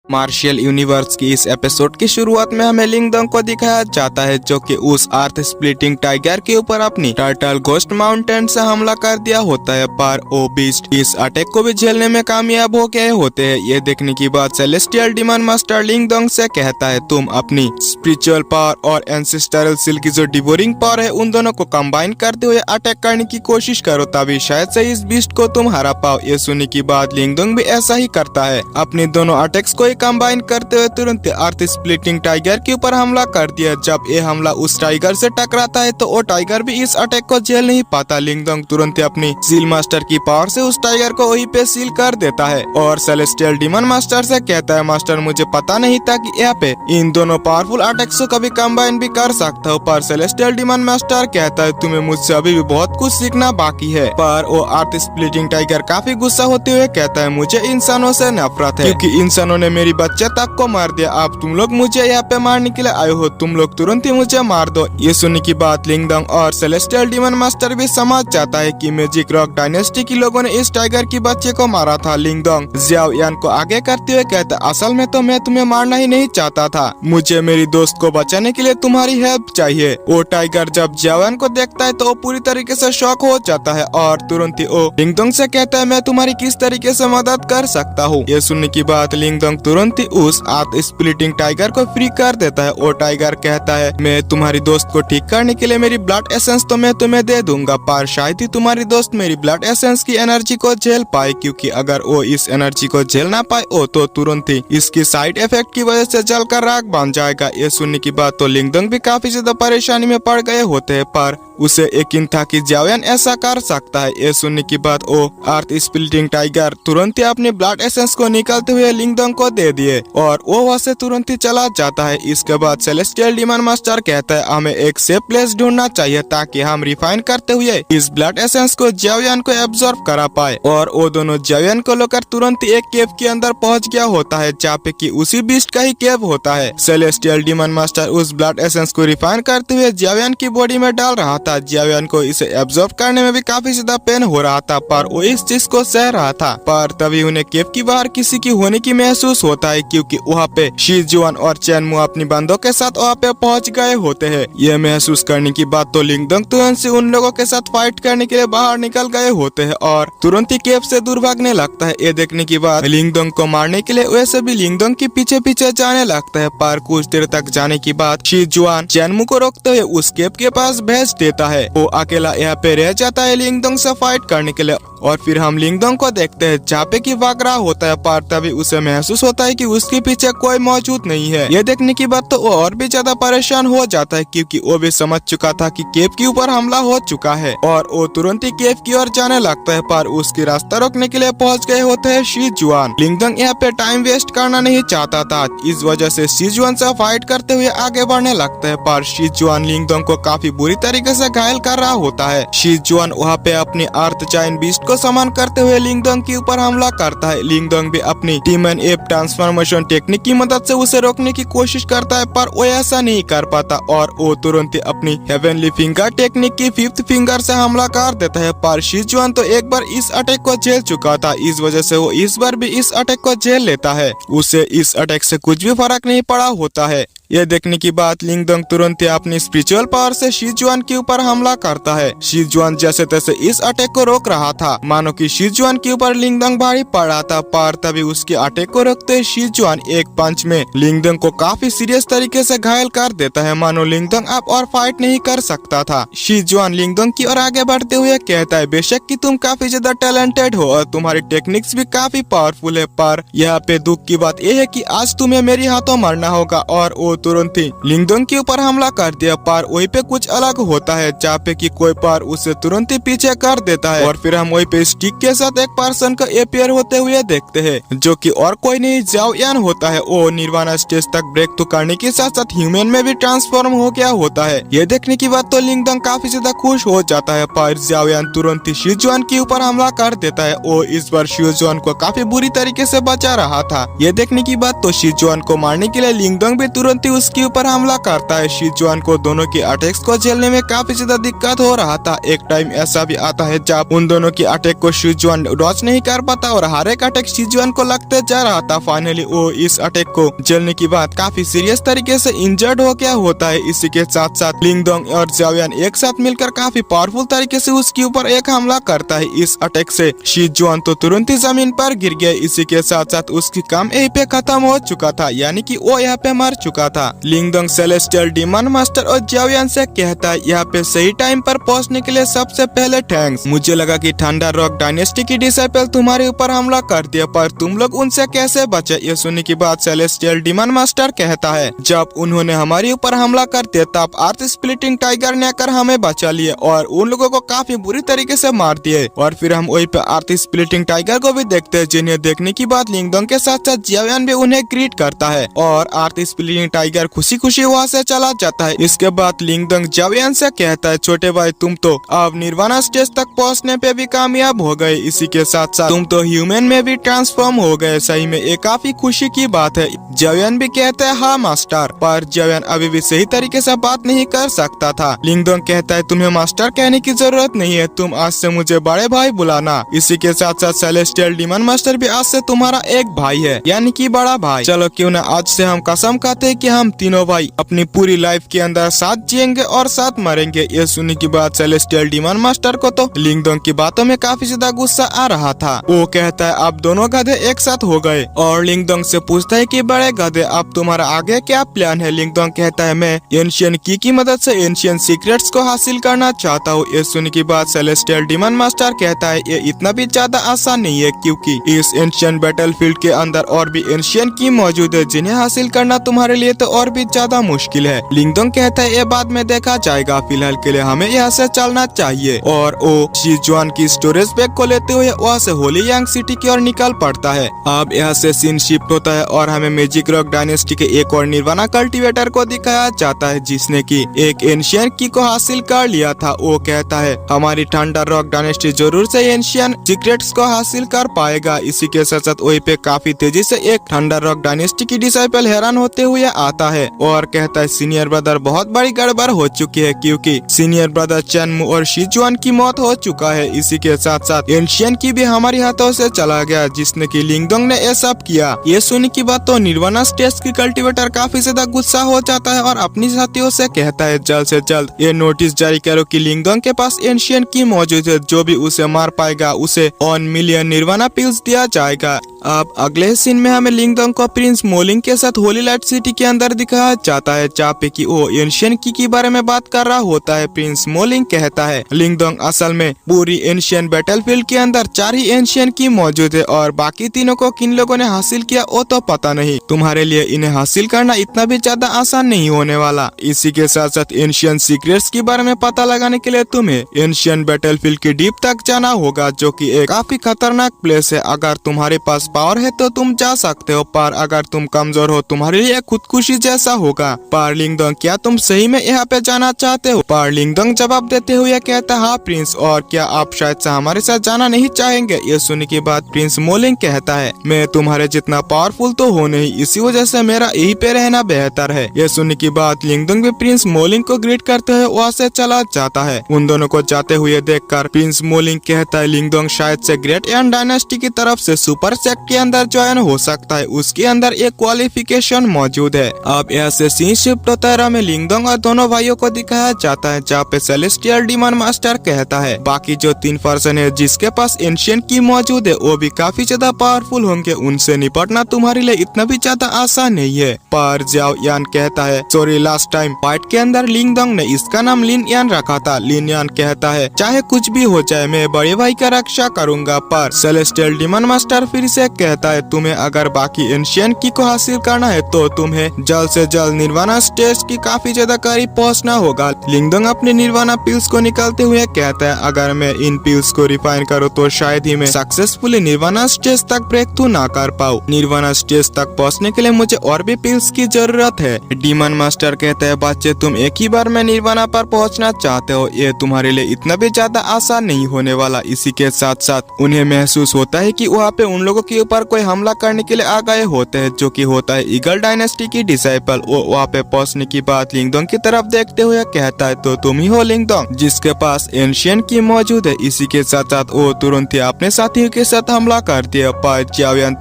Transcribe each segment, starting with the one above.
Martial universe की इस episode की शुरुआत में हमें लिंगदोंग को दिखाया जाता है जो कि उस अर्थ स्प्लिटिंग टाइगर के ऊपर अपनी टर्टल घोस्ट माउंटेन से हमला कर दिया होता है, पर ओ बीस्ट इस अटैक को भी झेलने में कामयाब हो गए होते हैं। ये देखने की बाद सेलेस्टियल डीमन मास्टर लिंगदोंग से कहता है, तुम अपनी स्पिरिचुअल पावर और एंसेस्टरल सील की जो डिवोरिंग पावर है उन दोनों को कंबाइन करते हुए अटैक करने की कोशिश करो, तभी शायद से इस बीस्ट को तुम हरा पाओ। ये सुनने की बाद लिंगदोंग भी ऐसा ही करता है। अपने दोनों अटैक्स को कंबाइन करते हुए तुरंत अर्थ स्प्लिटिंग टाइगर के ऊपर हमला कर दिया। जब ये हमला उस टाइगर से टकराता है तो वो टाइगर भी इस अटैक को झेल नहीं पाता। लिंगदोंग तुरंत अपनी सील मास्टर की पावर से उस टाइगर को वहीं पे सील कर देता है और सेलेस्टियल डीमन मास्टर से कहता है, मास्टर मुझे पता नहीं था कि यहाँ पे इन दोनों पावरफुल अटैक्स को कभी कंबाइन भी कर सकता हूँ। पर सेलेस्टियल डीमन मास्टर कहता है, तुम्हें मुझसे अभी भी बहुत कुछ सीखना बाकी है। पर वो अर्थ स्प्लिटिंग टाइगर काफी गुस्सा होते हुए कहता है, मुझे इंसानों से नफरत है क्योंकि इंसानों ने मेरी बच्चे तक को मार दिया। अब तुम लोग मुझे यहाँ पे मारने के लिए आए हो, तुम लोग तुरंत ही मुझे मार दो। ये सुनने की बात लिंगदोंग और सेलेस्टियल डीमन मास्टर भी समझ जाता है कि मैजिक रॉक डायनेस्टी के लोगों ने इस टाइगर की बच्चे को मारा था। लिंगदोंग जियाओ यान को आगे करते हुए कहता, असल में तो मैं तुम्हें मारना ही नहीं चाहता था, मुझे मेरी दोस्त को बचाने के लिए तुम्हारी हेल्प चाहिए। वो टाइगर जब जियाओ यान को देखता है तो वो पूरी तरीके से शॉक हो जाता है और तुरंत ही वो लिंगदोंग से कहता है, मैं तुम्हारी किस तरीके से मदद कर सकता हूँ। ये सुनने की बात लिंगदोंग तुरंत ही उस अर्थ स्प्लिटिंग टाइगर को फ्री कर देता है। वो टाइगर कहता है, मैं तुम्हारी दोस्त को ठीक करने के लिए मेरी ब्लड एसेंस तो मैं तुम्हें दे दूंगा, पर शायद ही तुम्हारी दोस्त मेरी ब्लड एसेंस की एनर्जी को झेल पाए, क्योंकि अगर वो इस एनर्जी को झेल ना पाए वो तो तुरंत ही इसकी साइड इफेक्ट की वजह से जलकर राख बन जाएगा। ये सुनने की बात तो लिंगदोंग भी काफी ज्यादा परेशानी में पड़ गए होते हैं, पर उसे यकीन था कि जियाओ यान ऐसा कर सकता है। ये सुनने की बात वो अर्थ स्प्लिटिंग टाइगर तुरंत ही अपने ब्लड एसेंस को निकालते हुए लिंगदोंग को दे दिए और वो वहाँ से तुरंत ही चला जाता है। इसके बाद सेलेस्टियल डीमन मास्टर कहता है, हमें एक सेफ प्लेस ढूंढना चाहिए ताकि हम रिफाइन करते हुए इस ब्लड एसेंस को जियाओ यान को एब्जॉर्ब करा पाए। और वो दोनों जियाओ यान को लेकर तुरंत ही एक केव के अंदर पहुंच गया होता है, जहाँ पे कि उसी बीस्ट का ही केव होता है। सेलेस्टियल डीमन मास्टर उस ब्लड एसेंस को रिफाइन करते हुए जियाओ यान की बॉडी में डाल रहा था। जियाओ यान को इसे एब्जॉर्ब करने में भी काफी ज्यादा पेन हो रहा था, पर वो इस चीज को सह रहा था। पर तभी उन्हें केव की बाहर किसी की होने की महसूस होता है, क्योंकि वहाँ पे शी जुआन और चेनमू अपनी बंदों के साथ वहाँ पे पहुँच गए होते हैं। ये महसूस करने की बात तो लिंगदोंग तुरंत से उन लोगों के साथ फाइट करने के लिए बाहर निकल गए होते हैं और तुरंत ही केव से दूर भागने लगता है। ये देखने की बाद लिंगदोंग को मारने के लिए वैसे भी लिंगदोंग के पीछे पीछे जाने लगता है, पर कुछ देर तक जाने की बाद शी जुआन चेनमू को रोकते हुए उस केव के पास भेज देता है। वो अकेला यहाँ पे रह जाता है लिंगदोंग से फाइट करने के लिए। और फिर हम लिंगदोंग को देखते हैं जहाँ पे कि भाग रहा होता है, पर तभी उसे महसूस होता है कि उसके पीछे कोई मौजूद नहीं है। ये देखने की बात तो वो और भी ज्यादा परेशान हो जाता है, क्योंकि वो भी समझ चुका था कि केव के ऊपर हमला हो चुका है और वो तुरंत ही केव की ओर जाने लगता है, पर उसकी रास्ता रोकने के लिए पहुंच गए होते हैं शी जुआन। लिंगदोंग यहाँ पे टाइम वेस्ट करना नहीं चाहता था, इस वजह से शी जुआन से फाइट करते हुए आगे बढ़ने लगता है, पर शी जुआन लिंगदोंग को काफी बुरी तरीके से घायल कर रहा होता है। शी जुआन वहाँ पे अपनी अर्थ जायंट बीस्ट को समान करते हुए लिंगदोंग के ऊपर हमला करता है। लिंगदोंग भी अपनी डीमन एप ट्रांसफॉर्मेशन टेक्निक की मदद से उसे रोकने की कोशिश करता है, पर वो ऐसा नहीं कर पाता और वो तुरंत ही अपनी हेवनली फिंगर टेक्निक की फिफ्थ फिंगर से हमला कर देता है। पर शी जुआन तो एक बार इस अटैक को झेल चुका था, इस वजह से वो इस बार भी इस अटैक को झेल लेता है। उसे इस अटैक से कुछ भी फर्क नहीं पड़ा होता है। यह देखने की बात लिंगदोंग तुरंत ही अपनी स्पिरिचुअल पावर से शी जुआन के ऊपर हमला करता है। शी जुआन जैसे तैसे इस अटैक को रोक रहा था, मानो कि शी जुआन के ऊपर लिंगदोंग भारी पड़ रहा था, पर तभी उसके अटैक को रोकते शी जुआन एक पंच में लिंगदोंग को काफी सीरियस तरीके से घायल कर देता है, मानो लिंगदोंग अब और फाइट नहीं कर सकता था। शी जुआन लिंगदोंग की ओर आगे बढ़ते हुए कहता है, बेशक कि तुम काफी ज्यादा टैलेंटेड हो और तुम्हारी टेक्निक्स भी काफी पावरफुल है, पर यहाँ पे दुख की बात यह है कि आज तुम्हें मेरे हाथों मरना होगा। और वो तुरंत ही लिंगदोंग के ऊपर हमला कर दिया, पर वहीं पे कुछ अलग होता है, जहाँ पे कि कोई पार उसे तुरंत ही पीछे कर देता है और फिर हम वहीं पे स्टिक के साथ एक पर्सन का अपीयर होते हुए देखते हैं, जो कि और कोई नहीं जियाओ यान होता है। वो निर्वाणा स्टेज तक ब्रेक थ्रू करने के साथ साथ ह्यूमन में भी ट्रांसफॉर्म हो गया होता है। ये देखने की बात तो लिंगदोंग काफी ज्यादा खुश हो जाता है, पर जियाओ यान तुरंत ही शी जुआन के ऊपर हमला कर देता है। वो इस बार शी जुआन को काफी बुरी तरीके से बचा रहा था। ये देखने की बात तो शी जुआन को मारने के लिए लिंगदोंग भी तुरंत साथ ही उसके ऊपर हमला करता है। शिजुआन को दोनों की अटैक्स को झेलने में काफी ज्यादा दिक्कत हो रहा था। एक टाइम ऐसा भी आता है जब उन दोनों की अटैक को शिजुआन डॉज नहीं कर पाता और हर एक अटैक शिजुआन को लगते जा रहा था। फाइनली वो इस अटैक को झेलने के बाद काफी सीरियस तरीके से इंजर्ड हो गया होता है। इसी के साथ साथ लिंगडोंग और ज़ाओयान एक साथ मिलकर काफी पावरफुल तरीके से उसके ऊपर एक हमला करता है। इस अटैक से शिजुआन तो तुरंत ही जमीन पर गिर गया। इसी के साथ साथ उसकी काम यहीं पे खत्म हो चुका था, यानी कि वो यहाँ पे मर चुका था। लिंगडोंग सेलेस्टियल डीमन मास्टर और ज़ाओयान से कहता है यहाँ पे सही टाइम पर पहुँचने के लिए सबसे पहले थैंक्स। मुझे लगा कि थंडर रॉक डायनेस्टी की डिसाइपल तुम्हारे ऊपर हमला कर दिया, पर तुम लोग उनसे कैसे बचे? ये सुनने की बात सेलेस्टियल डीमन मास्टर कहता है जब उन्होंने हमारे ऊपर हमला कर दिया तब अर्थ स्प्लिटिंग टाइगर ने आकर हमें बचा लिए और उन लोगों को काफी बुरी तरीके से मार दिए। और फिर हम वही पे अर्थ स्प्लिटिंग टाइगर को भी देखते हैं, जिन्हें देखने की बाद लिंगडोंग के साथ साथ ज़ाओयान भी उन्हें ग्रीट करता है और अर्थ स्प्लिटिंग टाइगर खुशी खुशी वहाँ से चला जाता है। इसके बाद लिंगडोंग ज़ाओयान से कहता है छोटे भाई तुम तो अब निर्वाणा स्टेज तक पहुँचने पे भी कामयाब हो गए। इसी के साथ साथ तुम तो ह्यूमन में भी ट्रांसफॉर्म हो गए। सही में ये काफी खुशी की बात है। ज़ाओयान भी कहता है हाँ मास्टर, पर ज़ाओयान अभी भी सही तरीके से बात नहीं कर सकता था। लिंगडोंग कहता है तुम्हें मास्टर कहने की जरूरत नहीं है, तुम आज से मुझे बड़े भाई बुलाना। इसी के साथ साथ सेलेस्टियल डीमन मास्टर भी आज से तुम्हारा एक भाई है, यानी कि बड़ा भाई। चलो क्यों ना आज से हम कसम खाते हैं कि हम तीनों भाई अपनी पूरी लाइफ के अंदर साथ जिएंगे और साथ मरेंगे। ये सुनने की बात सेलेस्टियल डीमन मास्टर को तो लिंगडोंग की बातों में काफी ज्यादा गुस्सा आ रहा था। वो कहता है अब दोनों गधे एक साथ हो गए और लिंगडोंग से पूछता है कि बड़े गधे अब तुम्हारा आगे क्या प्लान है? लिंगडोंग कहता है मैं एंशियन की मदद से एंशियन सीक्रेट्स को हासिल करना चाहता हूँ। ये सुनने की बात सेलेस्टियल डीमन मास्टर कहता है ये इतना भी ज्यादा आसान नहीं है, क्योंकि इस एंशियन बैटलफील्ड के अंदर और भी एंशियन की मौजूद है जिन्हें हासिल करना तुम्हारे लिए तो और भी ज्यादा मुश्किल है। लिंगडोंग कहता है ये बाद में देखा जाएगा, फिलहाल के लिए हमें यहाँ से चलना चाहिए। और वो शिजुआन की स्टोरेज बैग को लेते हुए वहाँ से होली यांग सिटी की ओर निकल पड़ता है। अब यहाँ से सीन शिफ्ट होता है और हमें मैजिक रॉक डायनेस्टी के एक और निर्वाणा कल्टीवेटर को दिखाया जाता है जिसने की एक एंशियन की को हासिल कर लिया था। वो कहता है हमारी थंडर रॉक डायनेस्टी जरूर से एंशियन सीक्रेट्स को हासिल कर पाएगा। इसी के साथ साथ वही पे काफी तेजी से एक थंडर रॉक डायनेस्टी की डिसाइपल हैरान होते हुए आता है और कहता है सीनियर ब्रदर बहुत बड़ी गड़बड़ हो चुकी है, क्योंकि सीनियर ब्रदर चेनमू और शिजुआन की मौत हो चुका है। इसी के साथ साथ एंशियन की भी हमारी हाथों से चला गया जिसने की लिंगडोंग ने ये सब किया। ये सुनने की बात तो निर्वाणा स्टेज की कल्टीवेटर काफी ज्यादा गुस्सा हो जाता है और अपनी साथियों से कहता है जल्द से जल्द ये नोटिस जारी करो कि लिंगडोंग के पास एंशियन की मौजूद है, जो भी उसे मार पाएगा उसे 1 मिलियन निर्वाणा पिल्स दिया जाएगा। अब अगले सीन में हमें लिंगडोंग को प्रिंस मोलिंग के साथ होली लाइट सिटी के अंदर दिखाया जाता है जहाँ पे कि वो एंशियन की बारे में बात कर रहा होता है। प्रिंस मोलिंग कहता है लिंगडोंग असल में पूरी एंशियन बैटलफील्ड के अंदर 4 ही एंशियन की मौजूद है और बाकी तीनों को किन लोगों ने हासिल किया वो तो पता नहीं। तुम्हारे लिए इन्हें हासिल करना इतना भी ज्यादा आसान नहीं होने वाला। इसी के साथ साथ एंशियन सीक्रेट्स के बारे में पता लगाने के लिए तुम्हें एंशियन बैटलफील्ड के डीप तक जाना होगा, जो कि एक काफी खतरनाक प्लेस है। अगर तुम्हारे पास पावर है तो तुम जा सकते हो, पर अगर तुम कमजोर हो तुम्हारे लिए खुदकुशी जैसा होगा। पर लिंगडोंग क्या तुम सही में यहाँ पे जाना चाहते हो? पर लिंगडोंग जवाब देते हुए कहता हाँ प्रिंस, और क्या आप शायद से हमारे साथ जाना नहीं चाहेंगे? ये सुनने के बाद प्रिंस मोलिंग कहता है मैं तुम्हारे जितना पावरफुल तो हो नहीं, इसी वजह से मेरा यहीं पे रहना बेहतर है। ये सुनने की बात लिंगडोंग भी प्रिंस मोलिंग को ग्रीट करते हुए वहाँ से चला जाता है। उन दोनों को जाते हुए देखकर प्रिंस मोलिंग कहता है लिंगडोंग शायद से ग्रेट एंड डायनेस्टी की तरफ से सुपर सेक्ट के अंदर ज्वाइन हो सकता है, उसके अंदर एक क्वालिफिकेशन मौजूद है। अब यहाँ से सीन शिफ्ट होता है, हमें लिंगडोंग और दोनों भाइयों को दिखाया जाता है जहाँ पे सेलेस्टियल डीमन मास्टर कहता है बाकी जो 3 पर्सन है जिसके पास एंशियन की मौजूद है वो भी काफी ज्यादा पावरफुल होंगे, उनसे निपटना तुम्हारे लिए इतना भी ज्यादा आसान नहीं है। पर ज़ाओयान कहता है सॉरी लास्ट टाइम फाइट के अंदर लिंगडोंग ने इसका नाम लिन यान रखा था। लिन यान कहता है चाहे कुछ भी हो जाए मैं बड़े भाई का रक्षा करूंगा। पर सेलेस्टियल डीमन मास्टर फिर से कहता है तुम्हें अगर बाकी एंशियन की को हासिल करना है तो तुम्हें जल्द से जल्द निर्वाणा स्टेज की काफी ज्यादा करीब पहुंचना होगा। लिंगडोंग अपने निर्वाणा पिल्स को निकालते हुए कहता है अगर मैं इन पिल्स को रिफाइन करूँ तो शायद ही मैं सक्सेसफुली निर्वाणा स्टेज तक ब्रेक थ्रू ना कर पाऊँ। निर्वाणा स्टेज तक पहुँचने के लिए मुझे और भी पिल्स की जरूरत है। डीमन मास्टर कहता है बच्चे तुम एक ही बार में निर्वाणा पर पहुँचना चाहते हो, ये तुम्हारे लिए इतना भी ज्यादा आसान नहीं होने वाला। इसी के साथ साथ उन्हें महसूस होता है कि वहाँ पे उन लोगों की के ऊपर कोई हमला करने के लिए आ गए होते हैं, जो कि होता है ईगल डायनेस्टी की डिसाइपल। वो वहाँ पे पहुंचने की बाद लिंगदोंग की तरफ देखते हुए कहता है, तो तुम ही हो लिंगदोंग जिसके पास एंशियंट की मौजूद है। इसी के साथ साथ वो तुरंत ही अपने साथियों के साथ हमला करती है, पर जियाओयान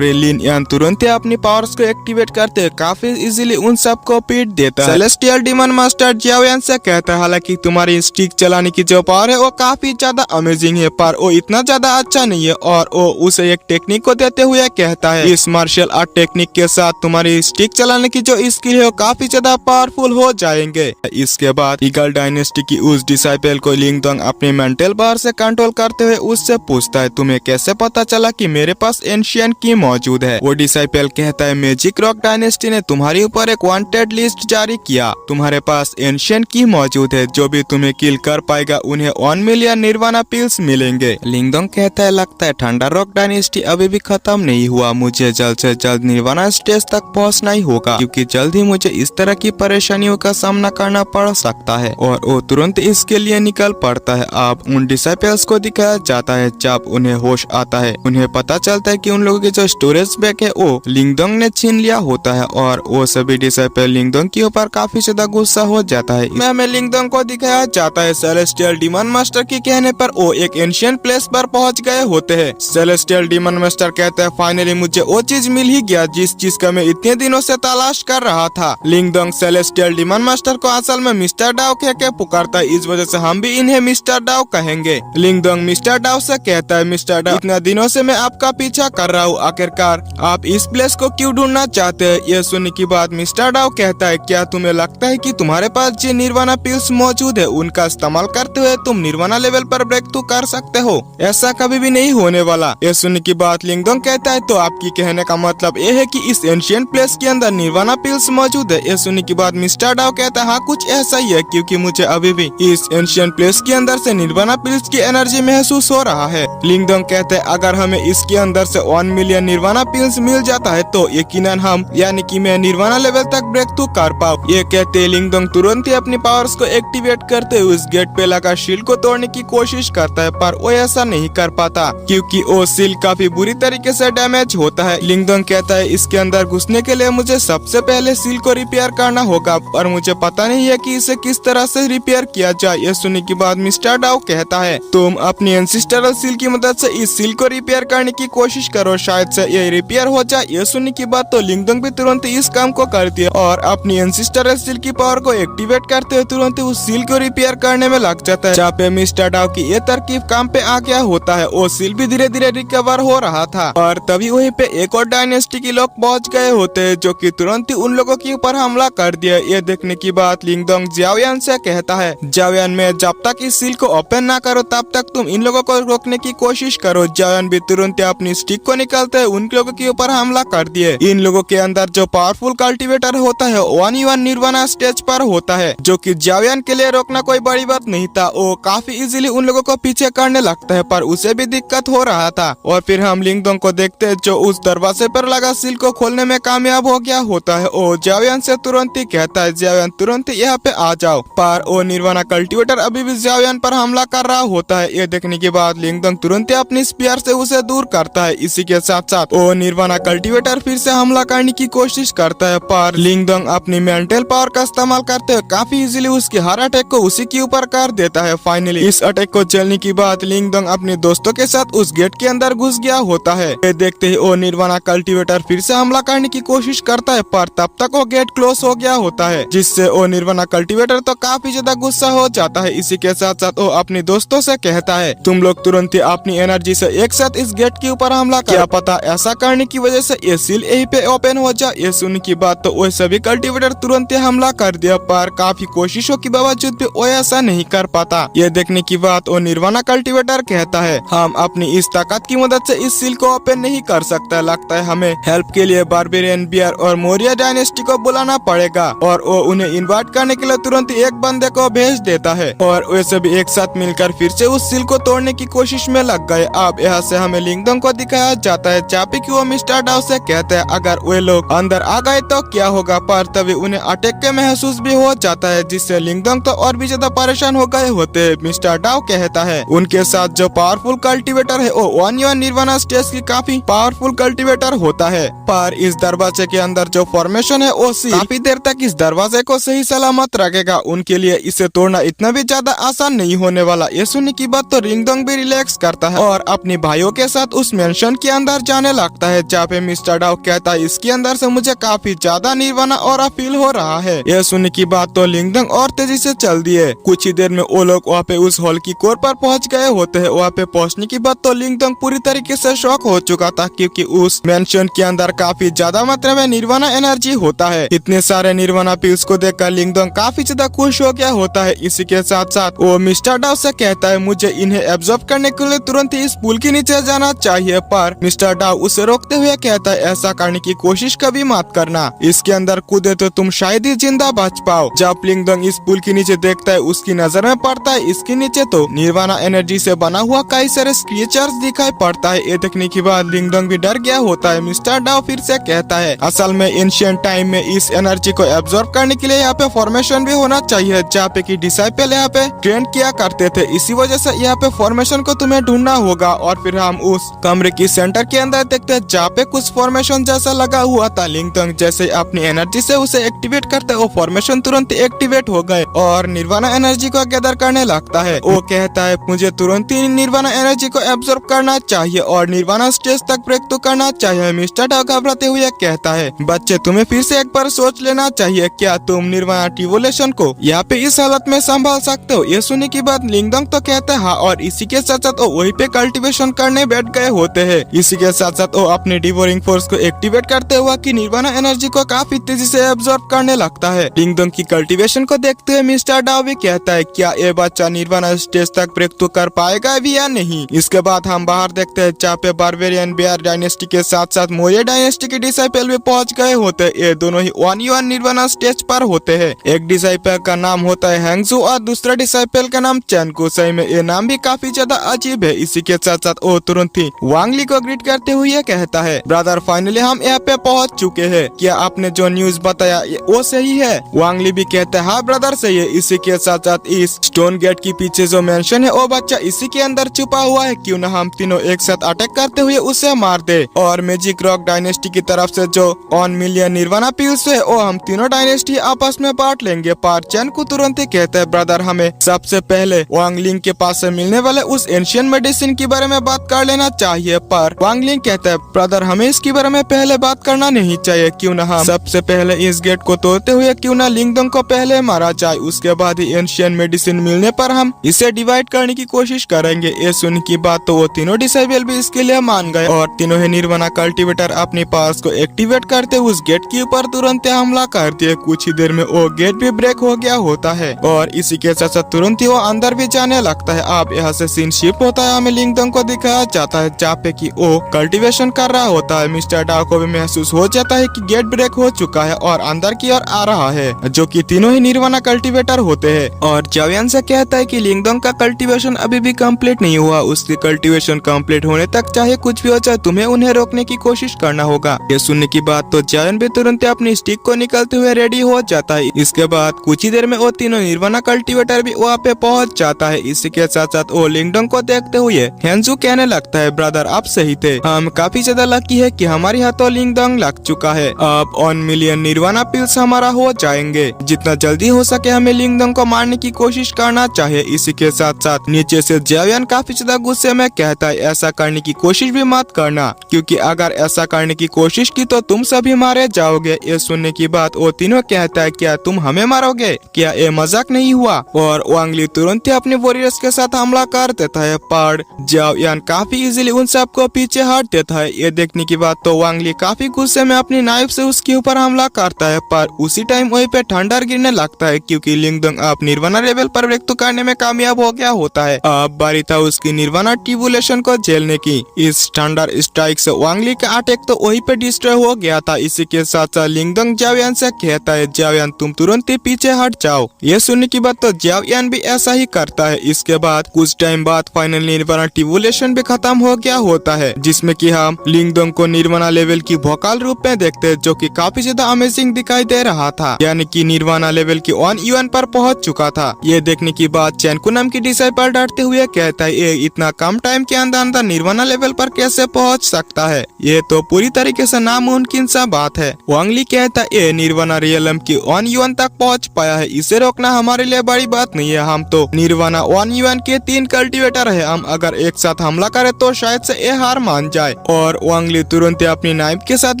लिन यान तुरंत ही अपनी पावर्स को एक्टिवेट करते हैं, काफी इजीली उन सबको पीट देता है। सेलेस्टियल डीमन मास्टर जियाओयान से कहता है, हालांकि तुम्हारी स्टिक चलाने की जो पावर है वो काफी ज्यादा अमेजिंग है, पर वो इतना ज्यादा अच्छा नहीं है। और वो उसे एक टेक्निक को देते हुए कहता है, इस मार्शल आर्ट टेक्निक के साथ तुम्हारी स्टिक चलाने की जो स्किल है वो काफी ज्यादा पावरफुल हो जाएंगे। इसके बाद ईगल डायनेस्टी की उस डिसाइपल को लिंगदोंग अपने मेंटल पावर से कंट्रोल करते हुए उससे पूछता है, तुम्हें कैसे पता चला कि मेरे पास एंशियंट की मौजूद है? वो डिसाइपल कहता है, मैजिक रॉक डायनेस्टी ने तुम्हारे ऊपर एक वांटेड लिस्ट जारी किया, तुम्हारे पास एंशियंट की मौजूद है, जो भी तुम्हें किल कर पाएगा उन्हें 1 मिलियन निर्वाणा पिल्स मिलेंगे। लिंगदोंग कहता है, लगता है थंडर रॉक डायनेस्टी अभी भी खत्म नहीं हुआ, मुझे जल्द से जल्द निर्वाणा स्टेज तक पहुंचना ही होगा, क्योंकि जल्द ही मुझे इस तरह की परेशानियों का सामना करना पड़ सकता है। और वो तुरंत इसके लिए निकल पड़ता है। अब उन डिसाइपल्स को दिखाया जाता है जब उन्हें होश आता है, उन्हें पता चलता है कि उन लोगों के जो स्टोरेज बैग है वो लिंगदोंग ने छीन लिया होता है, और वो सभी डिसाइपल लिंगदोंग के ऊपर काफी ज्यादा गुस्सा हो जाता है। हमें लिंगदोंग को दिखाया जाता है, सेलेस्टियल डीमन मास्टर के कहने पर वो एक एंशिएंट प्लेस पर पहुंच गए होते हैं। सेलेस्टियल डीमन मास्टर कहते हैं, फाइनली मुझे वो चीज मिल ही गया जिस चीज का मैं इतने दिनों से तलाश कर रहा था। लिंगदोंग सेलेस्टियल डीमन मास्टर को असल में मिस्टर डाओ कह के पुकारता है, इस वजह से हम भी इन्हें मिस्टर डाओ कहेंगे। लिंगदोंग मिस्टर डाओ से कहता है, मिस्टर डाओ इतना दिनों से मैं आपका पीछा कर रहा हूँ, आखिरकार आप इस प्लेस को क्यों ढूंढना चाहते हैं? यह सुनने की बात मिस्टर डाओ कहता है, क्या तुम्हें लगता है कि तुम्हारे पास जो निर्वाणा पिल्स मौजूद है उनका इस्तेमाल करते हुए तुम निर्वाणा लेवल पर ब्रेक थ्रू कर सकते हो? ऐसा कभी भी नहीं होने वाला। यह सुनने की बात लिंगदोंग कहता है, तो आपकी कहने का मतलब यह है कि इस एंशिएंट प्लेस के अंदर निर्वाणा पिल्स मौजूद है? यह सुनने की बात मिस्टर डाओ कहता है, हाँ कुछ ऐसा ही है, क्योंकि मुझे अभी भी इस एंशिएंट प्लेस के अंदर से निर्वाणा पिल्स की एनर्जी महसूस हो रहा है। लिंगदोंग कहते हैं, अगर हमें इसके अंदर से 1 मिलियन निर्वाणा पिल्स मिल जाता है तो यकीनन हम यानी कि मैं निर्वाणा लेवल तक ब्रेक थ्रू कर पाऊं। ये कहते लिंगदोंग तुरंत ही अपनी पावर्स को एक्टिवेट करते हुए उस गेट पे लगा शील्ड को तोड़ने की कोशिश करता है, पर वो ऐसा नहीं कर पाता क्योंकि वो शील्ड काफी बुरी तरीके से डैमेज होता है। लिंगदोंग कहता है, इसके अंदर घुसने के लिए मुझे सबसे पहले शील्ड को रिपेयर करना होगा, पर मुझे पता नहीं है कि इसे किस तरह से रिपेयर किया जाए। यह सुनने के बाद मिस्टर डाओ कहता है, तुम अपनी एंसिस्टरल सील की मदद से इस सील को रिपेयर करने की कोशिश करो, शायद से ये रिपेयर हो जाए। यह सुनने की बात तो लिंगदोंग भी तुरंत इस काम को करती है और अपनी एंसिस्टरल सील की पावर को एक्टिवेट करते हुए तुरंत उस सील को रिपेयर करने में लग जाता है। जहाँ पे मिस्टर डाओ की ये तरकीब काम पे आ गया होता है, वो सील भी धीरे धीरे रिकवर हो रहा था। और तभी वहीं पे एक और डायनेस्टी के लोग पहुंच गए होते हैं, जो कि तुरंत ही उन लोगों के ऊपर हमला कर दिया। ये देखने की बात लिंगदोंग जियाओयान से कहता है, जियाओयान में जब तक इस सील को ओपन ना करो तब तक तुम इन लोगों को रोकने की कोशिश करो। जियाओयान भी तुरंत अपनी स्टिक को निकालते हैं उन लोगों के ऊपर हमला कर दिए। इन लोगों के अंदर जो पावरफुल कल्टीवेटर होता है 1v1 निर्वाणा स्टेज पर होता है, जो कि जियाओयान के लिए रोकना कोई बड़ी बात नहीं था। वो काफी इजीली उन लोगों को पीछे करने लगता है, पर उसे भी दिक्कत हो रहा था। और फिर हम लिंगदोंग को देखते हैं जो उस दरवाजे पर लगा सील को खोलने में कामयाब हो गया होता है। वो जियाओयान से तुरंत ही कहता है, जियाओयान तुरंत यहाँ पे आ जाओ, पर वो निर्वाणा कल्टीवेटर अभी भी जियाओयान पर हमला कर रहा होता है। ये देखने के बाद लिंगदोंग तुरंत ही अपनी स्पीयर से उसे दूर करता है। इसी के साथ साथ वो निर्वाणा कल्टीवेटर फिर से हमला करने की कोशिश करता है, पर लिंगदोंग अपनी मेंटल पावर का इस्तेमाल करते हुए काफी इजीली उसकी हर अटैक को उसी के ऊपर कर देता है। फाइनली इस अटैक को झेलने की बाद लिंगदोंग अपने दोस्तों के साथ उस गेट के अंदर घुस गया होता है। ये देखते ही वो निर्वाणा कल्टीवेटर फिर से हमला करने की कोशिश करता है, पर तब तक वो गेट क्लोज हो गया होता है, जिससे वो निर्वाणा कल्टीवेटर तो काफी ज्यादा गुस्सा हो जाता है। इसी के साथ साथ वो अपने दोस्तों से कहता है, तुम लोग तुरंत ही अपनी एनर्जी से एक साथ इस गेट के ऊपर हमला कर, क्या पता ऐसा करने की वजह से ये सील यहीं पे ओपन हो जाए। ये सुनने की बात तो वो सभी कल्टीवेटर तुरंत ही हमला कर दिया, पर काफी कोशिशों के बावजूद भी वो ऐसा नहीं कर पाता। ये देखने की बात वो निर्वाणा कल्टीवेटर कहता है, हम अपनी इस ताकत की मदद से इस सील को ओपन नहीं कर सकता, लगता है हमें हेल्प के लिए बारबेरियन बियर और मौर्य डायनेस्टी को बुलाना पड़ेगा। और वो उन्हें इन्वाइट करने के लिए तुरंत एक बंदे को भेज देता है, और वे सभी एक साथ मिलकर फिर से उस सील को तोड़ने की कोशिश में लग गए। अब यहाँ से हमें लिंगदोंग को दिखाया जाता है, चापी की वो मिस्टर डाओ से कहते हैं, अगर वे लोग अंदर आ गए तो क्या होगा, पर तभी उन्हें अटैक के महसूस भी हो जाता है, जिससे लिंगदोंग तो और भी ज्यादा परेशान हो गए होते हैं। मिस्टर डाओ कहता है, उनके साथ जो पावरफुल कल्टीवेटर है वो 1v1 निर्वाणा स्टेज की काफी पावरफुल कल्टीवेटर होता है, पर इस दरवाजे के अंदर जो फॉर्मेशन है वो काफी देर तक इस दरवाजे को सही सलामत रखेगा। उनके लिए इसे तोड़ना इतना भी ज्यादा आसान नहीं होने वाला। ये सुनने की बात तो रिंगदोंग भी रिलैक्स करता है और अपने भाइयों के साथ उस मेंशन के अंदर जाने लगता है, जहाँ पे मिस्टर डाओ कहता है इसके अंदर से मुझे काफी ज्यादा निर्वाणा और फील हो रहा है। यह सुनने की बात तो लिंगदोंग और तेजी से चल दिए। कुछ ही देर में वो लोग वहाँ पे उस हॉल की कोर पर पहुँच गए होते हैं। वहाँ पे पहुँचने की बात तो लिंगदोंग पूरी तरीके से शॉक हो चुका था, क्योंकि उस मेंशन के अंदर काफी ज्यादा मात्रा में निर्वाणा एनर्जी होता है। इतने सारे निर्वाणा पिल्स को देखकर लिंगदोंग काफी ज्यादा खुश हो गया होता है। इसी के साथ साथ वो मिस्टर डाओ से कहता है मुझे इन्हें एब्जॉर्ब करने के लिए तुरंत ही इस पुल के नीचे जाना चाहिए, पर मिस्टर डाओ उसे रोकते हुए कहता है ऐसा करने की कोशिश कभी मत करना, इसके अंदर कूदे तो तुम शायद ही जिंदा बच पाओ। जब लिंगदोंग इस पुल के नीचे देखता है उसकी नजर में पड़ता है इसके नीचे तो निर्वाणा एनर्जी से बना हुआ कई सारे क्रिएचर्स दिखाई पड़ता है। ये देखने के बाद लिंगदोंग भी डर गया होता है। मिस्टर डाओ फिर से कहता है असल में एंशिएंट टाइम में इस एनर्जी को एब्जॉर्ब करने के लिए यहाँ पे फॉर्मेशन भी होना चाहिए, जहाँ पे की डिसाइपल यहाँ पे ट्रेन किया करते थे। इसी वजह से यहाँ पे फॉर्मेशन को तुम्हें ढूंढना होगा। और फिर हम उस कमरे की सेंटर के अंदर देखते हैं जहाँ पे कुछ फॉर्मेशन जैसा लगा हुआ था। लिंगदोंग जैसे अपनी एनर्जी से उसे एक्टिवेट करते वो फॉर्मेशन तुरंत एक्टिवेट हो गए और निर्वाणा एनर्जी को गैदर करने लगता है। वो कहता है मुझे तुरंत ही निर्वाणा एनर्जी को एब्जॉर्ब करना चाहिए और निर्वाणा स्टेज तक ब्रेक तो करना चाहिए। मिस्टर डाओ घबराते हुए कहता है बच्चे तुम्हें फिर से एक बार सोच लेना चाहिए, क्या तुम निर्वाणा ट्रिबुलेशन को यहाँ पे इस हालत में संभाल सकते हो। ये सुनने की बात लिंगदोंग तो कहता है हाँ, और इसी के साथ साथ वो वहीं पे कल्टीवेशन करने बैठ गए होते हैं। इसी के साथ साथ वो अपने डिवोरिंग फोर्स को एक्टिवेट करते हुआ कि निर्वाणा एनर्जी को काफी तेजी से एब्जॉर्ब करने लगता है। लिंगदोंग की कल्टीवेशन को देखते हुए मिस्टर डाओ भी कहता है क्या ये बच्चा निर्वाणा स्टेज तक ब्रेक तो कर पाएगा भी या नहीं। इसके बाद हम बाहर देखते हैं जहाँ पे बारबेरियन बेयर डायनेस्टी के साथ साथ मौर्य डायनेस्टी के डिसाइपल भी पहुंच गए होते हैं। ये दोनों ही 1v1 निर्वाणा स्टेज पर होते हैं। एक डिसाइपल का नाम होता है हैंगजू और दूसरा डिसाइपल का नाम चैनको। सही में ये नाम भी काफी ज्यादा अजीब है। इसी के साथ साथ वो तुरंत ही वांगली को ग्रीट करते हुए कहता है ब्रदर फाइनली हम यहाँ पे पहुंच चुके हैं, क्या आपने जो न्यूज बताया वो सही है। वांगली भी कहता है हाँ ब्रदर सही है। इसी के साथ साथ इस स्टोन गेट के पीछे जो मेंशन है वो बच्चा इसी के अंदर छुपा हुआ है, क्यों ना हम तीनों एक साथ अटैक करते हुए उसे मार दे। और मैजिक रॉक डायनेस्टी की तरफ से जो 1 मिलियन निर्वाणा पिल्स है वो हम तीनों डायनेस्टी आपस में बांट लेंगे। पर चैन को तुरंत ही कहता है ब्रदर हमें सबसे पहले वांगलिंग के पास से मिलने वाले उस एंशिएंट मेडिसिन के बारे में बात कर लेना चाहिए। पर वांगलिंग कहता है ब्रदर हमें इसके बारे में पहले बात करना नहीं चाहिए, क्यों ना हम सबसे पहले इस गेट को तोड़ते हुए क्यों ना लिंगदोंग को पहले मारा जाए, उसके बाद ही एंशिएंट मेडिसिन मिलने पर हम इसे डिवाइड करने की कोशिश करेंगे। ये सुन की बात तो वो तीनों डिसाइबल भी इसके लिए मान गए और तीनों ही निर्वाणा कल्टीवेटर अपने पास को एक्टिवेट करते उस गेट के ऊपर तुरंत हमला कर दिए। कुछ ही देर में वो गेट भी ब्रेक हो गया होता है और इसी के साथ साथ तुरंत ही वो अंदर भी जाने लगता है। अब यहाँ से सीन शिफ्ट होता है, हमें लिंगदोंग को दिखाया जाता है जहाँ पे कि वो कल्टीवेशन कर रहा होता है। मिस्टर डाओ को भी महसूस हो जाता है कि गेट ब्रेक हो चुका है और अंदर की ओर आ रहा है, जो कि तीनों ही निर्वाणा कल्टीवेटर होते हैं। और जावियन से कहता है कि लिंगदोंग का कल्टीवेशन अभी भी कंप्लीट नहीं हुआ, उसकी कल्टीवेशन कंप्लीट होने तक चाहे कुछ भी हो जाए तुम्हें उन्हें रोकने की कोशिश करना होगा। ये सुनने की बात तो जावियन भी तुरंत अपनी स्टिक को निकलते हुए रेडी हो जाता है। इसके बाद कुछ ही देर में वो तीनों निर्वाणा कल्टीवेटर भी वहाँ पे पहुँच जाता है। इसी के साथ साथ वो लिंगडोंग को देखते हुए हैंजू कहने लगता है ब्रदर आप सही थे, हम काफी ज्यादा लकी है कि हमारे हाथों लिंगडोंग लग चुका है। अब 1 मिलियन निर्वाणा पिल्स हमारा हो जाएंगे, जितना जल्दी हो सके हमें लिंगडोंग को मारने की कोशिश करना चाहिए। इसी के साथ साथ नीचे से जावियन काफी ज्यादा गुस्से में कहता है ऐसा करने की कोशिश भी मत करना, क्योंकि अगर ऐसा करने की कोशिश की तो तुम सभी मारे जाओगे। ये सुनने की बात वो तीनों कहता है क्या तुम हमें मारोगे, क्या ये मजाक नहीं हुआ। और वांगली तुरंत ही अपने वॉरियर्स के साथ हमला कर देता है, पर जावियन काफी इजीली उन सबको पीछे हट देता है। ये देखने की बात तो वांगली काफी गुस्से में अपनी नाइफ से उसके ऊपर हमला करता है, पर उसी टाइम वहीं पे ठंडर गिरने लगता है, क्योंकि लिंगडोंग अब निर्वाणा लेवल पर ब्रेक तो करने में कामयाब हो गया होता है। अब बारी था उसकी निर्वाणा ट्रिबुलेशन को झेलने की। इस थंडर स्ट्राइक से वांगली का अटैक तो वहीं पे डिस्ट्रॉय हो गया था। इसी के साथ साथ लिंगडोंग जावियन से कहता है जावियन तुम तुरंत ही पीछे हट जाओ। ये सुनने की बात तो जावियन भी ऐसा ही करता है। इसके बाद कुछ टाइम बाद फाइनल निर्वाणा ट्रिबुलेशन भी खत्म हो गया होता है, जिसमें कि हम लिंगडोंग को निर्वाणा लेवल की वोकल रूप में देखते हैं, जो कि काफी ज्यादा अमेजिंग दिखाई दे रहा था, यानी कि निर्वाणा लेवल की 1 पर पहुंच चुका था। ये देखने की बाद चैनको नाम की डिसाइपल डरते हुए कहता है ये इतना कम टाइम के अंदर अंदर निर्वाणा लेवल लेवल पर कैसे पहुंच सकता है, ये तो पूरी तरीके से नामुमकिन सा बात है। वांग ली कहता है ये निर्वाणा रियलम की 1 युआन तक पहुंच पाया है, इसे रोकना हमारे लिए बड़ी बात नहीं है। हम तो निर्वाणा 1 युआन के 3 कल्टीवेटर है, हम अगर एक साथ हमला करें तो शायद से ये हार मान जाए। और वांग ली तुरंत अपनी नाइफ के साथ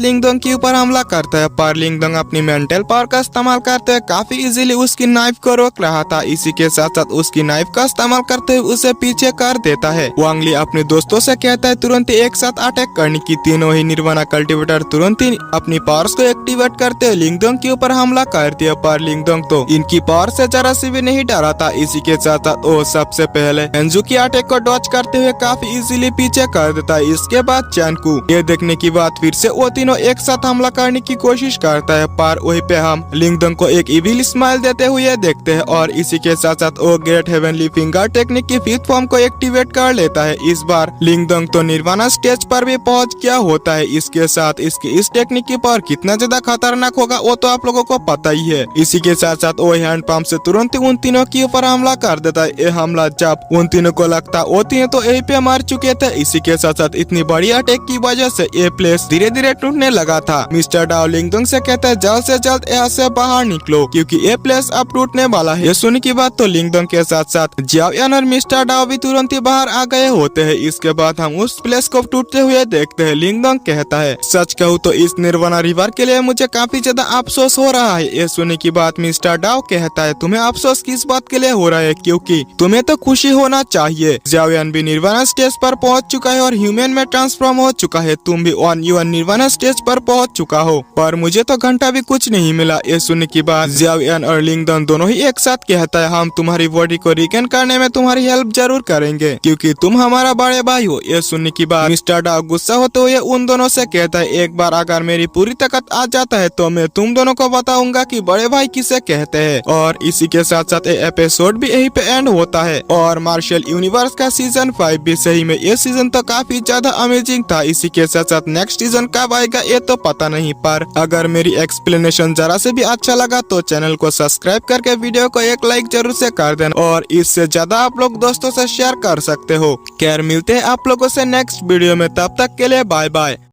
लिंगदोंग के ऊपर हमला करता है, पर लिंगदोंग अपनी मेंटल पावर का इस्तेमाल करते हुए काफी इजीली उसकी नाइफ को रोक रहा था। इसी के साथ साथ उसकी नाइफ का इस्तेमाल करते हुए उसे पीछे कर देता है। वांग ली अपने दोस्तों से कहता है तुरंत एक साथ अटैक करने की। तीनों ही निर्वाणा कल्टीवेटर तुरंत ही अपनी पावर्स को एक्टिवेट करते हुए लिंगदोंग के ऊपर हमला कर दिया, पर लिंगदोंग तो इनकी पावर से जरा से भी नहीं डरा था। इसी के साथ साथ वो सबसे पहले हेंजू की अटैक को डॉच करते हुए काफी इजीली पीछे कर देता है। इसके बाद चैनकू ये देखने की बाद फिर से वो तीनों एक साथ हमला करने की कोशिश करता है, पर वही पे हम लिंगदोंग को एक इविल स्माइल देते हुए देखते हैं। और इसी के साथ साथ वो ग्रेट हेवनली फिंगर टेक्निक की 5th फॉर्म को एक्टिवेट कर लेता है। इस बार लिंगदोंग तो निर्वाणा स्टेज पर भी पहुंच गया होता है। इसके साथ इसकी इस टेक्निक की पावर कितना ज्यादा खतरनाक होगा वो तो आप लोगों को पता ही है। इसी के साथ साथ वो हैंड पंप से तुरंत उन तीनों के ऊपर हमला कर देता है। ये हमला जब उन तीनों को लगता वो तीनों तो यही पे मर चुके थे। इसी के साथ साथ इतनी बड़ी अटैक की वजह से ये प्लेस धीरे धीरे टूटने लगा था। मिस्टर डाओ लिंगदोंग से कहता है जल्द से जल्द यहाँ से बाहर निकलो क्योंकि ये प्लेस अब टूटने वाला है। ये सुनने की बात तो लिंगदोंग के साथ साथ जियाओयान और मिस्टर डाओ भी तुरंत ही बाहर आ गए होते हैं। इसके बाद हम उस प्लेस को टूटते हुए देखते हैं। लिंगदोंग कहता है सच कहूँ तो इस निर्वाणा रिवर के लिए मुझे काफी ज्यादा अफसोस हो रहा है। ये सुनने की बात मिस्टर डाओ कहता है तुम्हें अफसोस किस बात के लिए हो रहा है, क्योंकि तुम्हें तो खुशी होना चाहिए। जियाओयान भी निर्वाणा स्टेज पर पहुंच चुका है और ह्यूमन में ट्रांसफॉर्म हो चुका है। तुम भी 1 युआन निर्वाणा स्टेज पर पहुंच चुका हो, पर मुझे तो घंटा भी कुछ नहीं मिला। ये सुनने की बात जियाओयान और लिंगदोंग दोनों ही एक साथ कहता है हम तुम्हारी बॉडी को रिकन करने में तुम्हारी हेल्प जरूर करेंगे क्योंकि तुम हमारा बड़े भाई हो। ये सुनने की बात मिस्टर डाओ गुस्सा होते हुए उन दोनों से कहता है एक बार अगर मेरी पूरी ताकत आ जाता है तो मैं तुम दोनों को बताऊंगा कि बड़े भाई किसे कहते हैं। और इसी के साथ साथ ये एपिसोड भी यही पे एंड होता है। और मार्शल यूनिवर्स का सीजन 5 भी सही में ये सीजन तो काफी ज्यादा अमेजिंग था। इसी के साथ साथ नेक्स्ट सीजन कब आएगा ये तो पता नहीं, पर अगर मेरी एक्सप्लेनेशन जरा से भी अच्छा लगा तो चैनल को सब्सक्राइब करके वीडियो को एक लाइक जरूर से कर देना और इससे ज्यादा आप लोग दोस्तों से शेयर कर सकते हो। खैर मिलते हैं आप लोगों से नेक्स्ट वीडियो में, तब तक के लिए बाय बाय।